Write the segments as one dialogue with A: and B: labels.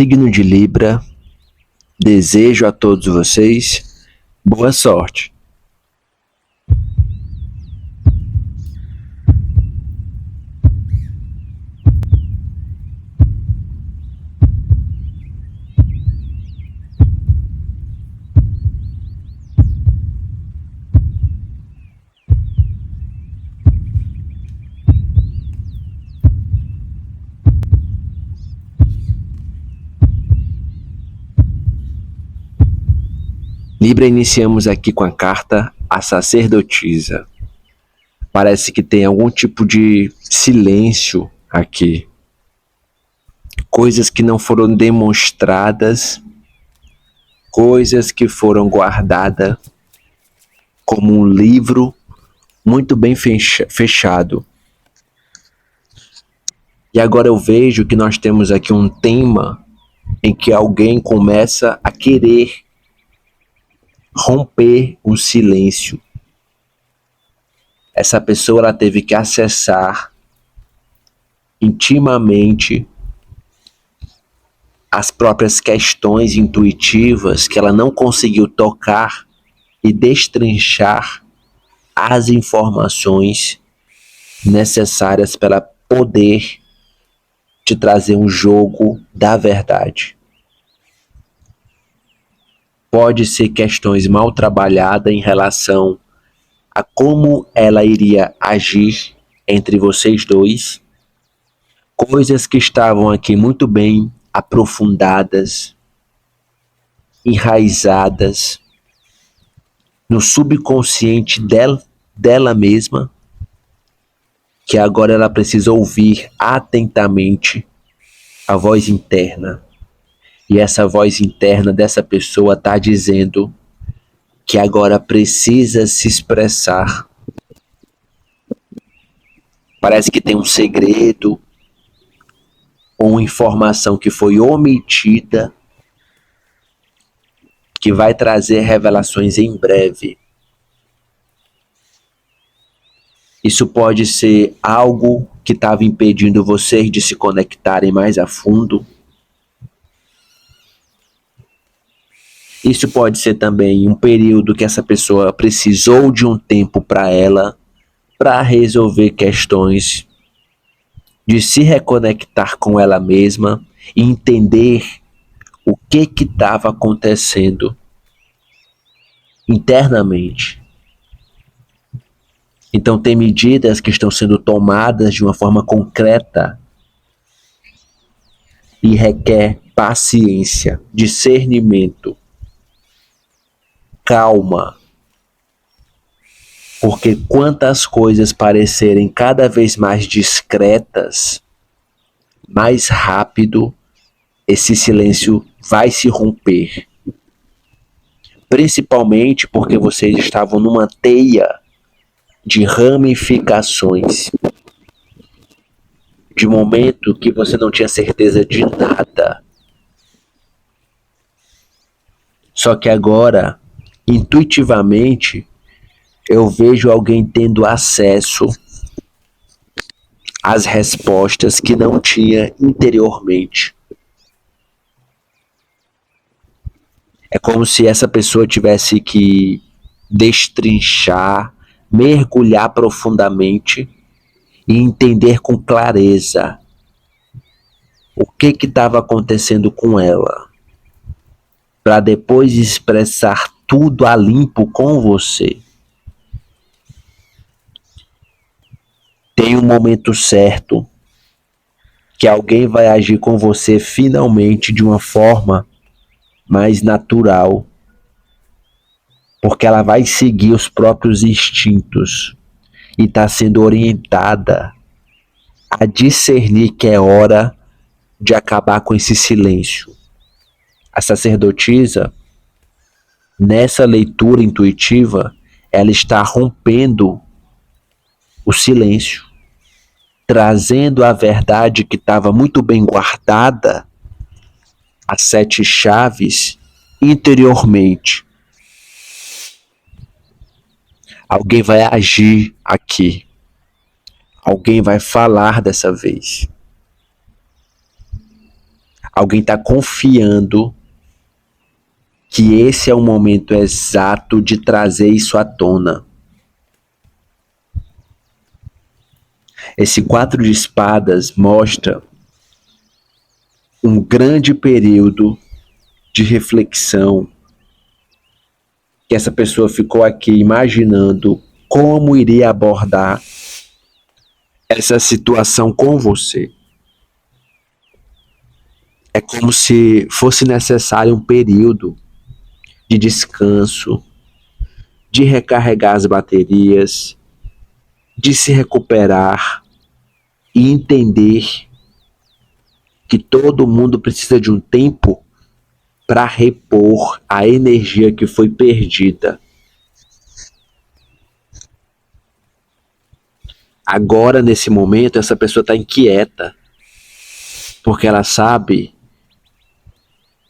A: Signo de Libra, desejo a todos vocês boa sorte. Libra, iniciamos aqui com a carta A Sacerdotisa. Parece que tem algum tipo de silêncio aqui. Coisas que não foram demonstradas, coisas que foram guardadas como um livro muito bem fechado. E agora eu vejo que nós temos aqui um tema em que alguém começa a querer romper o silêncio. Essa pessoa ela teve que acessar intimamente as próprias questões intuitivas que ela não conseguiu tocar e destrinchar as informações necessárias para ela poder te trazer um jogo da verdade. Pode ser questões mal trabalhadas em relação a como ela iria agir entre vocês dois, coisas que estavam aqui muito bem aprofundadas, enraizadas no subconsciente dela mesma, que agora ela precisa ouvir atentamente a voz interna. E essa voz interna dessa pessoa está dizendo que agora precisa se expressar. Parece que tem um segredo ou uma informação que foi omitida que vai trazer revelações em breve. Isso pode ser algo que estava impedindo vocês de se conectarem mais a fundo. Isso pode ser também um período que essa pessoa precisou de um tempo para ela, para resolver questões de se reconectar com ela mesma e entender o que estava acontecendo internamente. Então tem medidas que estão sendo tomadas de uma forma concreta e requer paciência, discernimento, calma, porque quantas coisas parecerem cada vez mais discretas, mais rápido esse silêncio vai se romper. Principalmente porque vocês estavam numa teia de ramificações, de momento que você não tinha certeza de nada. Só que agora, intuitivamente, eu vejo alguém tendo acesso às respostas que não tinha interiormente. É como se essa pessoa tivesse que destrinchar, mergulhar profundamente e entender com clareza o que estava acontecendo com ela, para depois expressar tudo a limpo com você. Tem um momento certo que alguém vai agir com você finalmente de uma forma mais natural, porque ela vai seguir os próprios instintos e está sendo orientada a discernir que é hora de acabar com esse silêncio. A sacerdotisa, nessa leitura intuitiva, ela está rompendo o silêncio, trazendo a verdade que estava muito bem guardada, as 7 chaves, interiormente. Alguém vai agir aqui. Alguém vai falar dessa vez. Alguém está confiando que esse é o momento exato de trazer isso à tona. Esse 4 de espadas mostra um grande período de reflexão que essa pessoa ficou aqui imaginando como iria abordar essa situação com você. É como se fosse necessário um período de descanso, de recarregar as baterias, de se recuperar e entender que todo mundo precisa de um tempo para repor a energia que foi perdida. Agora, nesse momento, essa pessoa está inquieta, porque ela sabe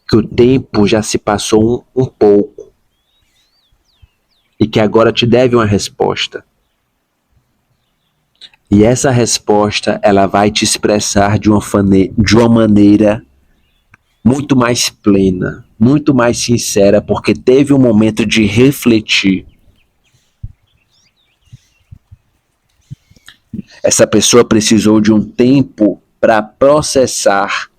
A: que o tempo já se passou um pouco e que agora te deve uma resposta. E essa resposta ela vai te expressar de uma maneira muito mais plena, muito mais sincera, porque teve um momento de refletir. Essa pessoa precisou de um tempo para processar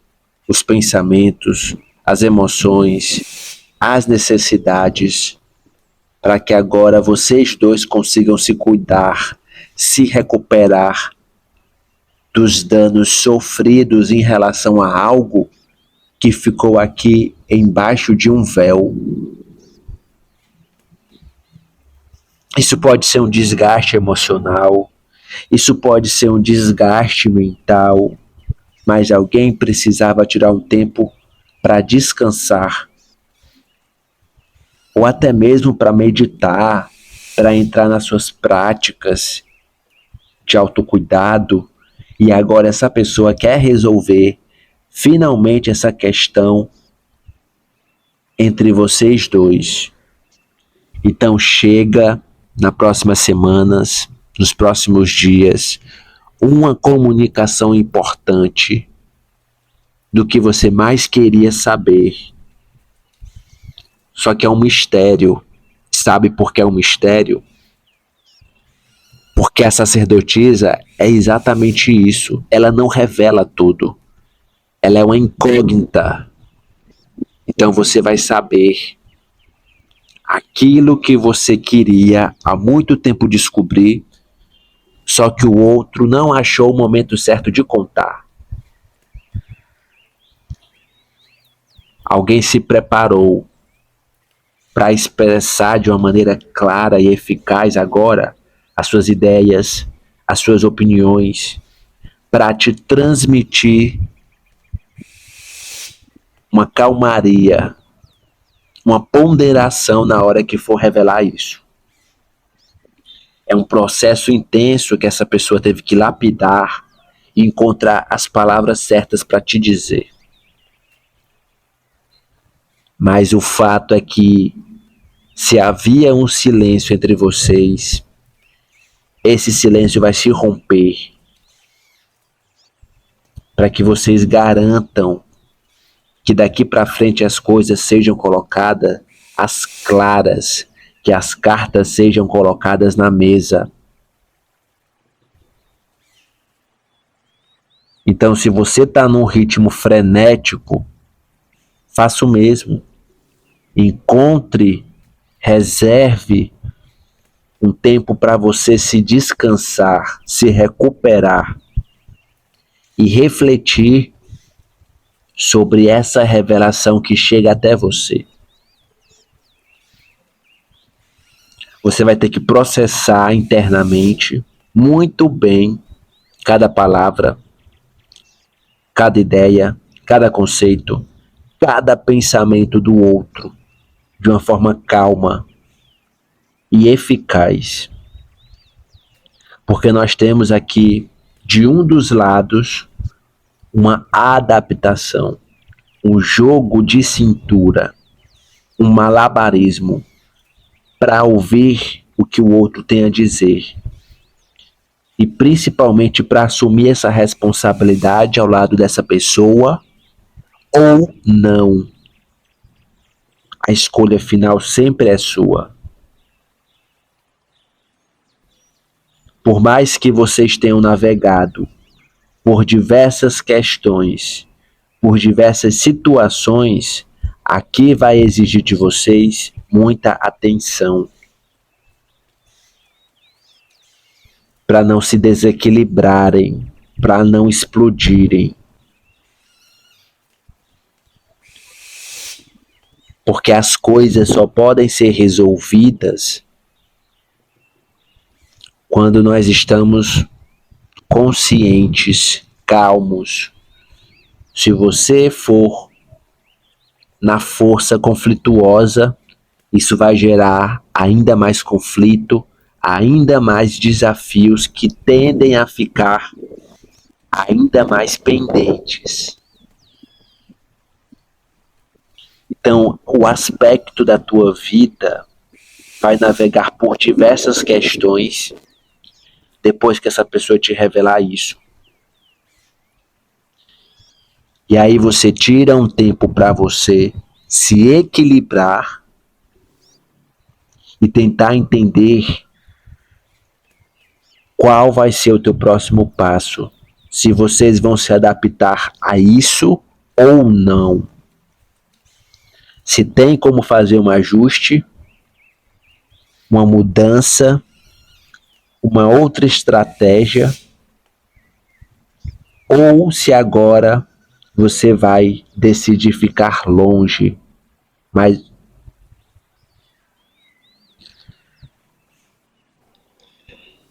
A: os pensamentos, as emoções, as necessidades, para que agora vocês dois consigam se cuidar, se recuperar dos danos sofridos em relação a algo que ficou aqui embaixo de um véu. Isso pode ser um desgaste emocional, isso pode ser um desgaste mental, mas alguém precisava tirar um tempo para descansar, ou até mesmo para meditar, para entrar nas suas práticas de autocuidado, e agora essa pessoa quer resolver finalmente essa questão entre vocês dois. Então chega nas próximas semanas, nos próximos dias, uma comunicação importante do que você mais queria saber. Só que é um mistério. Sabe por que é um mistério? Porque a sacerdotisa é exatamente isso. Ela não revela tudo. Ela é uma incógnita. Então você vai saber aquilo que você queria há muito tempo descobrir, só que o outro não achou o momento certo de contar. Alguém se preparou para expressar de uma maneira clara e eficaz agora as suas ideias, as suas opiniões, para te transmitir uma calmaria, uma ponderação na hora que for revelar isso. É um processo intenso que essa pessoa teve que lapidar e encontrar as palavras certas para te dizer. Mas o fato é que, se havia um silêncio entre vocês, esse silêncio vai se romper para que vocês garantam que daqui para frente as coisas sejam colocadas às claras, que as cartas sejam colocadas na mesa. Então, se você está num ritmo frenético, faça o mesmo. Encontre, reserve um tempo para você se descansar, se recuperar e refletir sobre essa revelação que chega até você. Você vai ter que processar internamente muito bem cada palavra, cada ideia, cada conceito, cada pensamento do outro, de uma forma calma e eficaz. Porque nós temos aqui, de um dos lados, uma adaptação, um jogo de cintura, um malabarismo para ouvir o que o outro tem a dizer. E principalmente para assumir essa responsabilidade ao lado dessa pessoa ou não. A escolha final sempre é sua. Por mais que vocês tenham navegado por diversas questões, por diversas situações, aqui vai exigir de vocês muita atenção para não se desequilibrarem, para não explodirem. Porque as coisas só podem ser resolvidas quando nós estamos conscientes, calmos. Se você for na força conflituosa, isso vai gerar ainda mais conflito, ainda mais desafios que tendem a ficar ainda mais pendentes. Então, o aspecto da tua vida vai navegar por diversas questões depois que essa pessoa te revelar isso. E aí você tira um tempo para você se equilibrar e tentar entender qual vai ser o teu próximo passo. Se vocês vão se adaptar a isso ou não. Se tem como fazer um ajuste, uma mudança, uma outra estratégia, ou se agora você vai decidir ficar longe, mas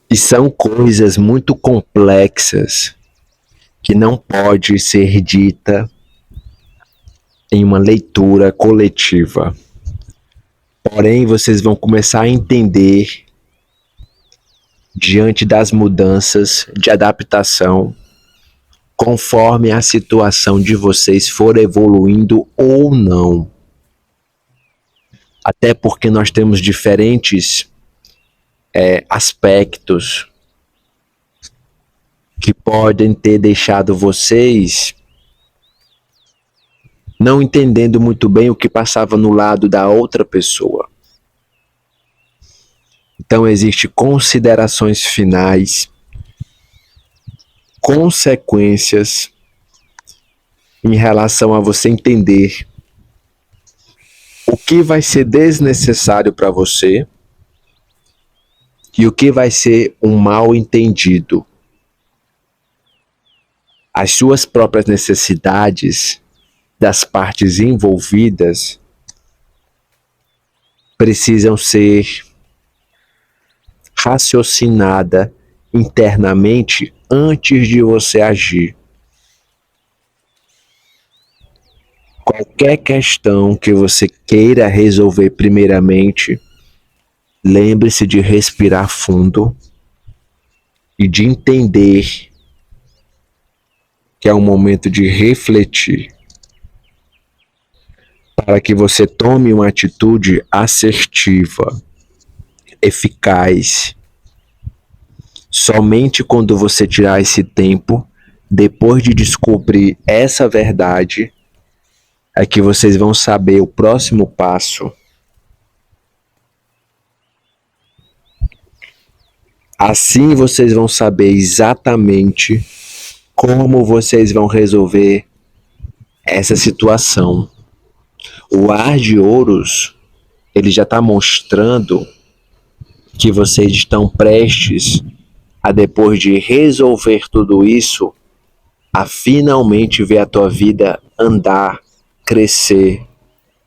A: e são coisas muito complexas que não pode ser dita em uma leitura coletiva. Porém, vocês vão começar a entender diante das mudanças de adaptação, conforme a situação de vocês for evoluindo ou não. Até porque nós temos diferentes aspectos que podem ter deixado vocês não entendendo muito bem o que passava no lado da outra pessoa. Então, existem considerações finais, consequências em relação a você entender o que vai ser desnecessário para você e o que vai ser um mal entendido. As suas próprias necessidades das partes envolvidas precisam ser raciocinada internamente antes de você agir. Qualquer questão que você queira resolver primeiramente, lembre-se de respirar fundo e de entender que é um momento de refletir para que você tome uma atitude assertiva, eficaz. Somente quando você tirar esse tempo, depois de descobrir essa verdade, é que vocês vão saber o próximo passo. Assim vocês vão saber exatamente como vocês vão resolver essa situação. O Ar de Ouros, ele já está mostrando que vocês estão prestes a, depois de resolver tudo isso, a finalmente ver a tua vida andar, crescer,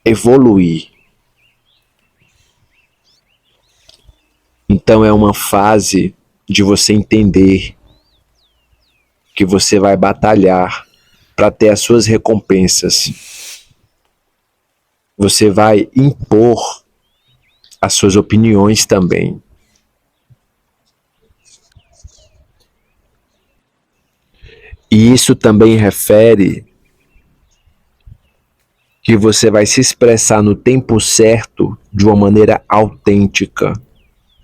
A: evoluir. Então é uma fase de você entender que você vai batalhar para ter as suas recompensas. Você vai impor as suas opiniões também. E isso também refere que você vai se expressar no tempo certo de uma maneira autêntica,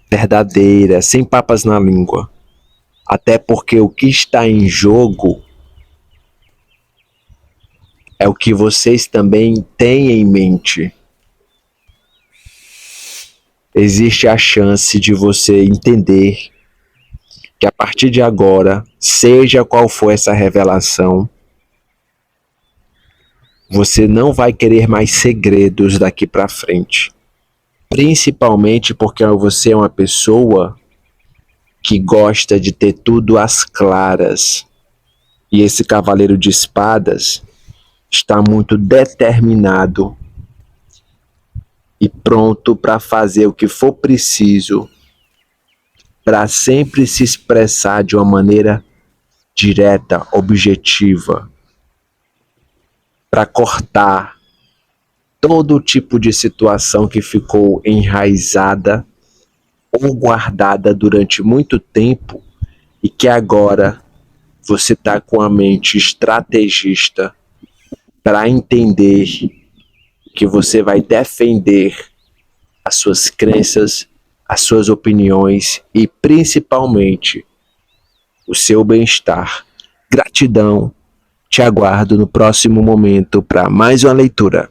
A: verdadeira, sem papas na língua. Até porque o que está em jogo é o que vocês também têm em mente. Existe a chance de você entender que a partir de agora, seja qual for essa revelação, você não vai querer mais segredos daqui para frente. Principalmente porque você é uma pessoa que gosta de ter tudo às claras. E esse cavaleiro de espadas está muito determinado e pronto para fazer o que for preciso para sempre se expressar de uma maneira direta, objetiva, para cortar todo tipo de situação que ficou enraizada ou guardada durante muito tempo e que agora você está com a mente estrategista para entender que você vai defender as suas crenças, as suas opiniões e principalmente o seu bem-estar. Gratidão, te aguardo no próximo momento para mais uma leitura.